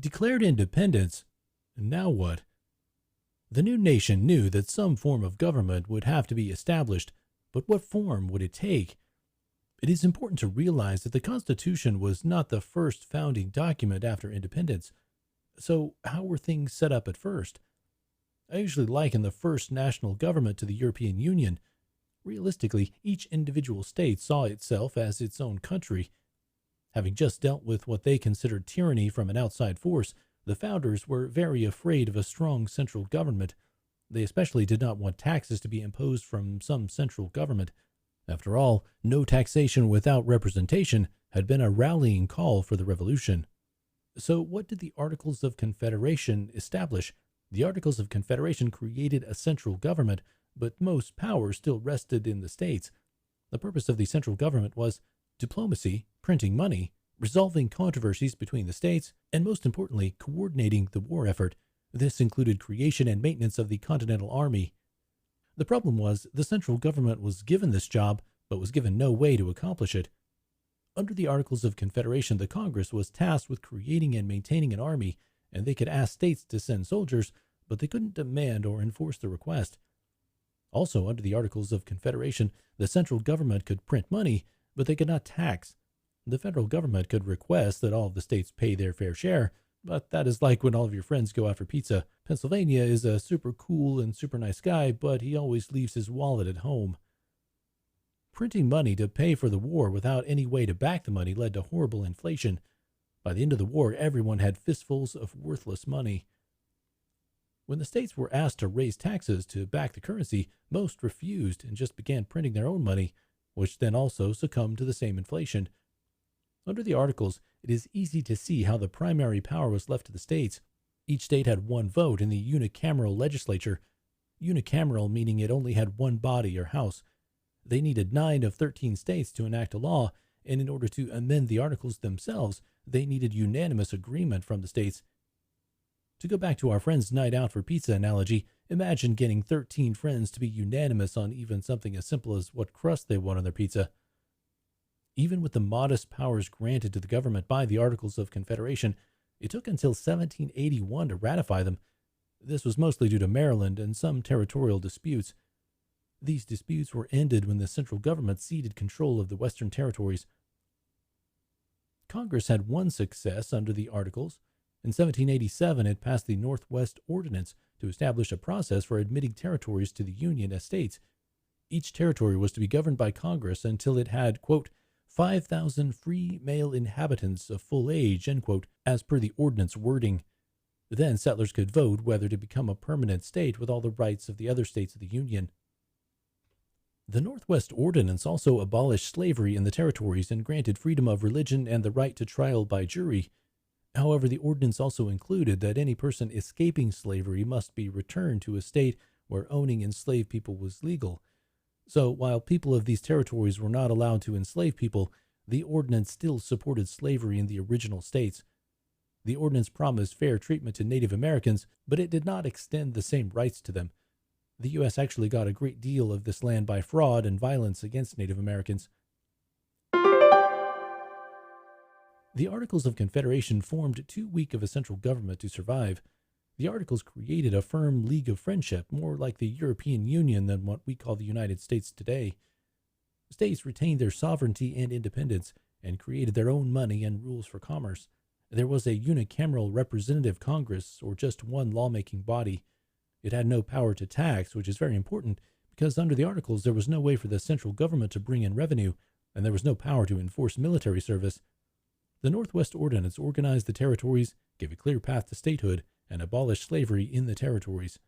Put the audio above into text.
declared independence. Now what? The new nation knew that some form of government would have to be established, but what form would it take? It is important to realize that the Constitution was not the first founding document after independence. So, how were things set up at first? I usually liken the first national government to the European Union. Realistically, each individual state saw itself as its own country. Having just dealt with what they considered tyranny from an outside force, the founders were very afraid of a strong central government. They especially did not want taxes to be imposed from some central government. After all, no taxation without representation had been a rallying call for the revolution. So what did the Articles of Confederation establish? The Articles of Confederation created a central government, but most power still rested in the states. The purpose of the central government was diplomacy, printing money, resolving controversies between the states, and most importantly, coordinating the war effort. This included creation and maintenance of the Continental Army. The problem was, the central government was given this job, but was given no way to accomplish it. Under the Articles of Confederation, the Congress was tasked with creating and maintaining an army, and they could ask states to send soldiers, but they couldn't demand or enforce the request. Also, under the Articles of Confederation, the central government could print money, but they could not tax. The federal government could request that all of the states pay their fair share, but that is like when all of your friends go out for pizza. Pennsylvania is a super cool and super nice guy, but he always leaves his wallet at home. Printing money to pay for the war without any way to back the money led to horrible inflation. By the end of the war, everyone had fistfuls of worthless money. When the states were asked to raise taxes to back the currency, most refused and just began printing their own money, which then also succumbed to the same inflation. Under the Articles, it is easy to see how the primary power was left to the states. Each state had one vote in the unicameral legislature. Unicameral meaning it only had one body or house. They needed 9 of 13 states to enact a law, and in order to amend the Articles themselves, they needed unanimous agreement from the states. To go back to our friend's night out for pizza analogy, imagine getting 13 friends to be unanimous on even something as simple as what crust they want on their pizza. Even with the modest powers granted to the government by the Articles of Confederation, it took until 1781 to ratify them. This was mostly due to Maryland and some territorial disputes. These disputes were ended when the central government ceded control of the Western territories. Congress had one success under the Articles. In 1787, it passed the Northwest Ordinance to establish a process for admitting territories to the Union as states. Each territory was to be governed by Congress until it had, quote, 5,000 free male inhabitants of full age, end quote, as per the ordinance wording. Then settlers could vote whether to become a permanent state with all the rights of the other states of the Union. The Northwest Ordinance also abolished slavery in the territories and granted freedom of religion and the right to trial by jury. However, the ordinance also included that any person escaping slavery must be returned to a state where owning enslaved people was legal. So, while people of these territories were not allowed to enslave people, the ordinance still supported slavery in the original states. The ordinance promised fair treatment to Native Americans, but it did not extend the same rights to them. The U.S. actually got a great deal of this land by fraud and violence against Native Americans. The Articles of Confederation formed too weak of a central government to survive. The Articles created a firm league of friendship, more like the European Union than what we call the United States today. States retained their sovereignty and independence, and created their own money and rules for commerce. There was a unicameral representative Congress, or just one lawmaking body. It had no power to tax, which is very important, because under the Articles there was no way for the central government to bring in revenue, and there was no power to enforce military service. The Northwest Ordinance organized the territories, gave a clear path to statehood, and abolished slavery in the territories.